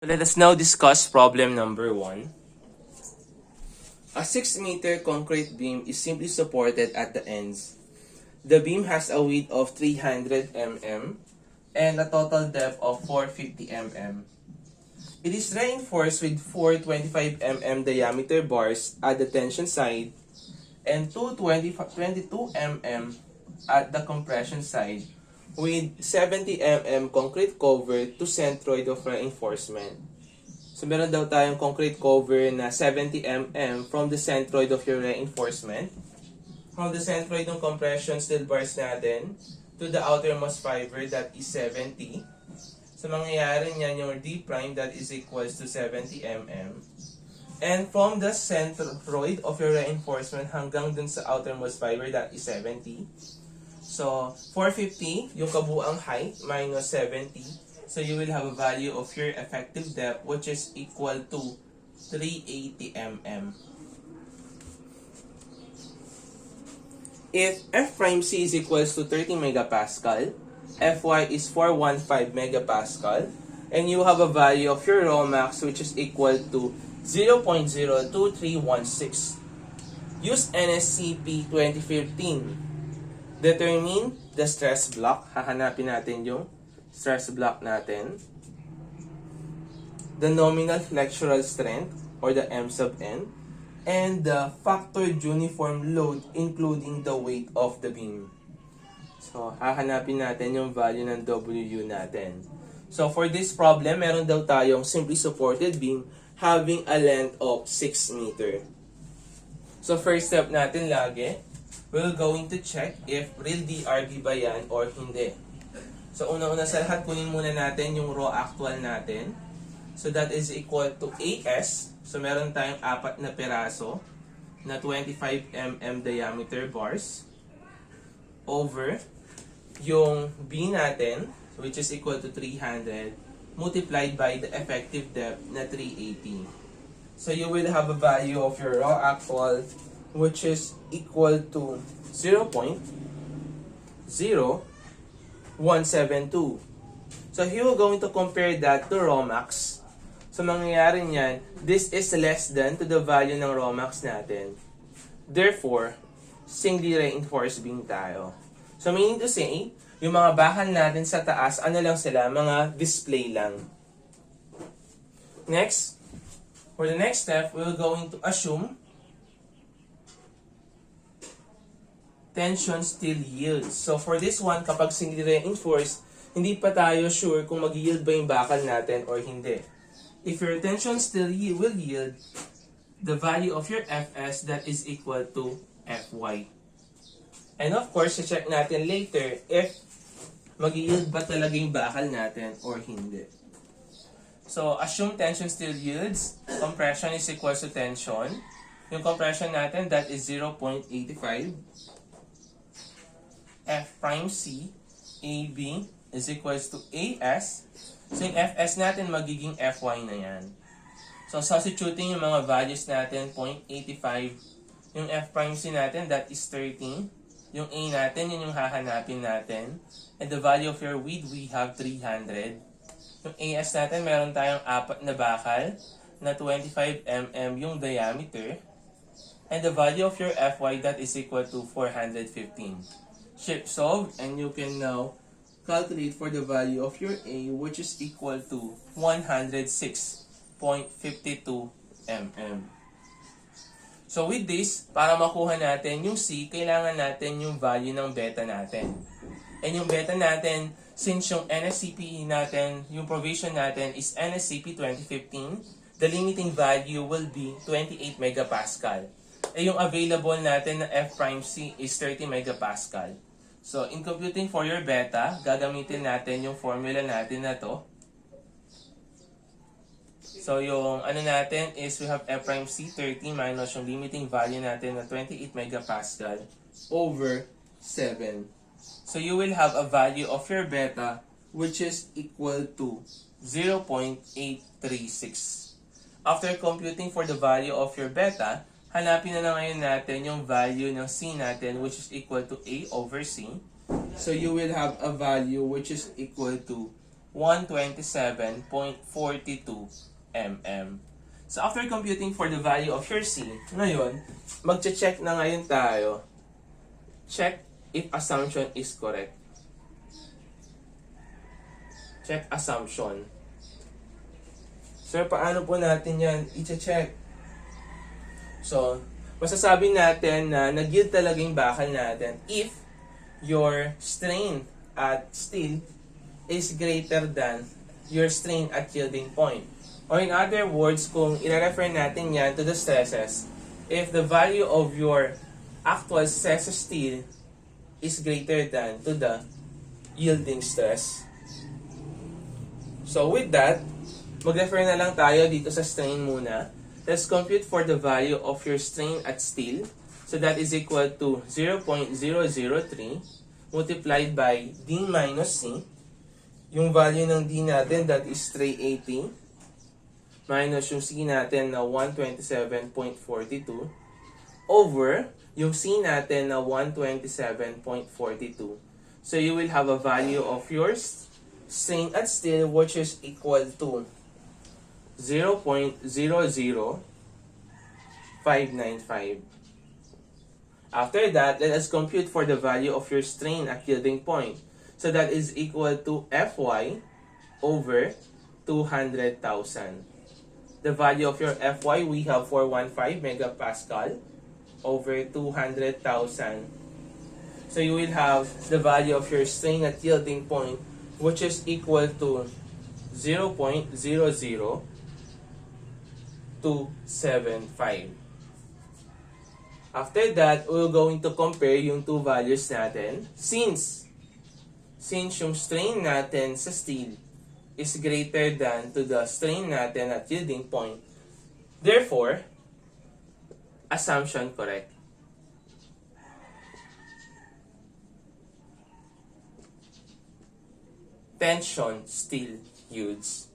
Let us now discuss problem number 1. A 6-meter concrete beam is simply supported at the ends. The beam has a width of 300 mm and a total depth of 450 mm. It is reinforced with 425 mm diameter bars at the tension side and 22 mm at the compression side with 70 mm concrete cover to centroid of reinforcement. So meron daw tayong concrete cover na 70 mm from the centroid of your reinforcement. From the centroid ng compression steel bars natin to the outermost fiber that is 70. So mangyayari niyan yung D prime that is equals to 70 mm. And from the centroid of your reinforcement hanggang dun sa outermost fiber that is 70. So 450 yung kabuang height minus 70. So you will have a value of your effective depth which is equal to 380 mm. If F prime C is equals to 30 megapascal, Fy is 415 megapascal, and you have a value of your raw max which is equal to 0.02316. Use NSCP 2015. Determine the stress block. Hahanapin natin yung stress block natin. The nominal flexural strength or the M sub N. And the factored uniform load including the weight of the beam. So, hahanapin natin yung value ng WU natin. So, for this problem, meron daw tayong simply supported beam having a length of 6 meter. So, first step natin lagi, we're going to check if real DRB ba yan or hindi. So, una-una sa lahat, kunin muna natin yung raw actual natin. So, that is equal to AS. So, meron tayong 4 na peraso na 25 mm diameter bars over yung B natin, which is equal to 300, multiplied by the effective depth na 380. So, you will have a value of your raw actual which is equal to 0.0172. So, here we're going to compare that to raw max. So, mangyayari niyan, this is less than to the value ng raw max natin. Therefore, singly reinforced beam tayo. So, meaning to say, yung mga bakal natin sa taas, ano lang sila, mga display lang. Next, for the next step, we're going to assume tension still yields. So, for this one, kapag singly reinforced, hindi pa tayo sure kung mag-yield ba yung bakal natin or hindi. If your tension still will yield, the value of your Fs that is equal to Fy. And of course, check natin later if mag-yield ba talaga yung bakal natin or hindi. So, assume tension still yields. Compression is equal to tension. Yung compression natin, that is 0.85. F prime C, AB is equals to AS. So, yung Fs natin magiging Fy na yan. So, substituting yung mga values natin, 0.85. Yung F prime C natin, that is 30. Yung A natin, yun yung hahanapin natin. And the value of your width, we have 300. Yung AS natin, meron tayong 4 na bakal na 25 mm yung diameter. And the value of your Fy, that is equal to 415. Shape solve, and you can now calculate for the value of your A, which is equal to 106.52 mm. So with this, para makuha natin yung C, kailangan natin yung value ng beta natin. And yung beta natin, since yung NSCP natin, yung provision natin is NSCP 2015, the limiting value will be 28 megapascal. Eh yung available natin na F prime C is 30 megapascal. So, in computing for your beta, gagamitin natin yung formula natin na to. So, yung ano natin is we have F prime C 30 minus yung limiting value natin na 28 megapascal over 7. So, you will have a value of your beta which is equal to 0.836. After computing for the value of your beta, hanapin na ngayon natin yung value ng C natin which is equal to A over C. So you will have a value which is equal to 127.42 mm. So after computing for the value of your C, ngayon, magche-check na ngayon tayo. Check if assumption is correct. Check assumption. Sir, paano po natin yan i-check? So, masasabi natin na nag-yield talaga yung bakal natin if your strain at steel is greater than your strain at yielding point. Or in other words, kung i-refer natin yan to the stresses, if the value of your actual stress steel is greater than to the yielding stress. So with that, mag-refer na lang tayo dito sa strain muna. Let's compute for the value of your strain at steel. So that is equal to 0.003 multiplied by D minus C. Yung value ng D natin, that is 380. Minus yung C natin na 127.42. Over yung C natin na 127.42. So you will have a value of your strain at steel which is equal to 0.00595. After that, let us compute for the value of your strain at yielding point. So that is equal to Fy over 200,000. The value of your Fy, we have 415 megapascal over 200,000. So you will have the value of your strain at yielding point, which is equal to 0.00275. After that, we're going to compare yung two values natin. Since yung strain natin sa steel is greater than to the strain natin at yielding point, therefore, assumption correct. Tension still yields.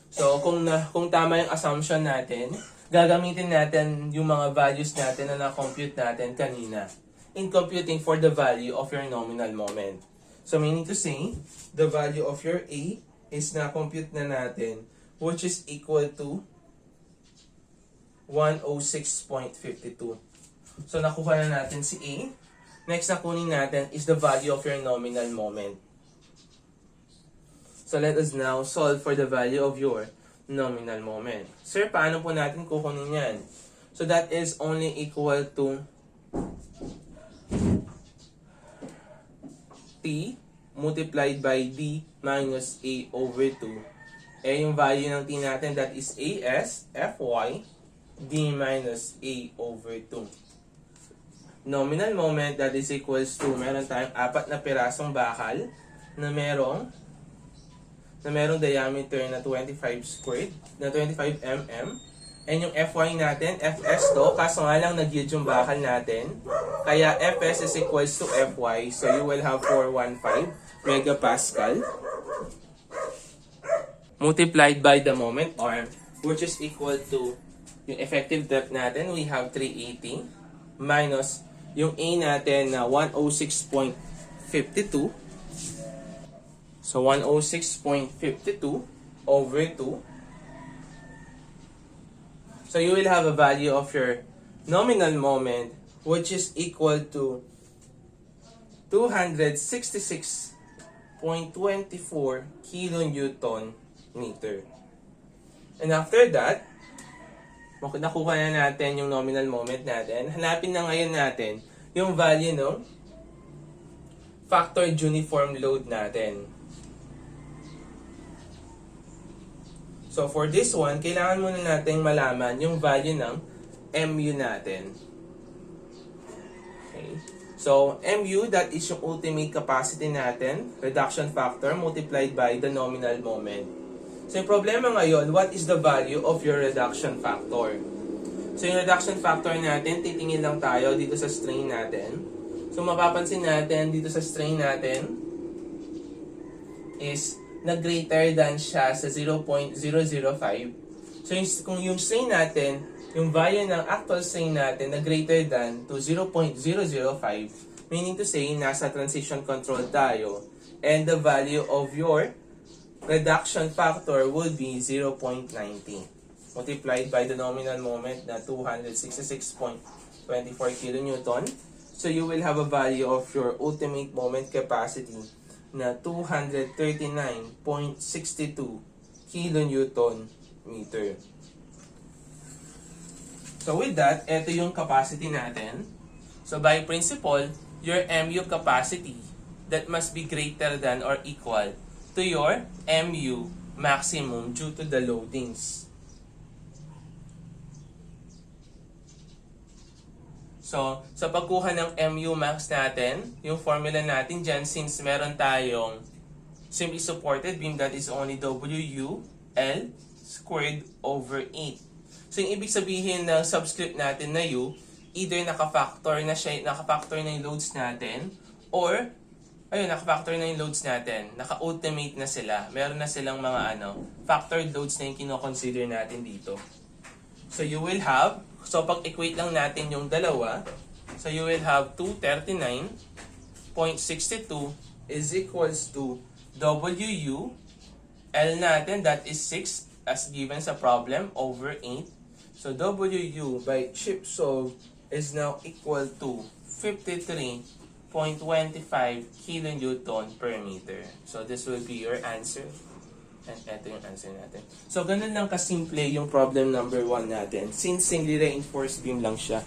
So, kung tama yung assumption natin, gagamitin natin yung mga values natin na na-compute natin kanina in computing for the value of your nominal moment. So, meaning to say, the value of your A is na-compute na natin, which is equal to 106.52. So, nakuha na natin si A. Next na kunin natin is the value of your nominal moment. So, let us now solve for the value of your nominal moment. Sir, paano po natin kukunin yan? So, that is only equal to T multiplied by D minus A over 2. Eh, yung value ng T natin, that is AS, Fy, D minus A over 2. Nominal moment, that is equals to, meron tayong 4 na pirasong bakal na merong diameter na 25 squared, na 25 mm. And yung Fy natin, Fs to, kaso nga lang nag-yield yung bakal natin. Kaya Fs is equals to Fy, so you will have 415 megapascal multiplied by the moment arm, which is equal to yung effective depth natin, we have 380 minus yung A natin na 106.52. So 106.52 over 2. So you will have a value of your nominal moment, which is equal to 266.24 kilonewton meter. And after that, nakuha na natin yung nominal moment natin. Hanapin na ngayon natin yung value ng factored uniform load natin. So for this one, kailangan muna natin malaman yung value ng MU natin. Okay. So MU, that is yung ultimate capacity natin, reduction factor multiplied by the nominal moment. So yung problema ngayon, what is the value of your reduction factor? So yung reduction factor natin, titingin lang tayo dito sa strain natin. So mapapansin natin dito sa strain natin is na greater than siya sa 0.005. So kung yung strain natin, yung value ng actual strain natin na greater than to 0.005, meaning to say, nasa transition control tayo, And the value of your reduction factor would be 0.90 multiplied by the nominal moment na 266.24 kilonewton. So you will have a value of your ultimate moment capacity na 239.62 kilonewton meter. So with that, ito yung capacity natin. So by principle, your MU capacity that must be greater than or equal to your MU maximum due to the loadings. So, sa pagkuha ng MU max natin, yung formula natin dyan, since meron tayong simply supported beam, that is only WU L squared over 8. So, yung ibig sabihin ng subscript natin na U, either nakafactor na yung loads natin, or, ayun, nakafactor na yung loads natin, naka-ultimate na sila. Meron na silang mga factored loads na yung kino-consider natin dito. So, you will have, so pag-equate lang natin yung dalawa, so you will have 239.62 is equals to WU, L natin, that is 6 as given sa problem, over 8. So, WU by chip solve is now equal to 53.25 kilonewton per meter. So, this will be your answer. And ito yung answer natin. So, ganun lang kasimple yung problem number 1 natin. Since singly reinforced beam lang siya.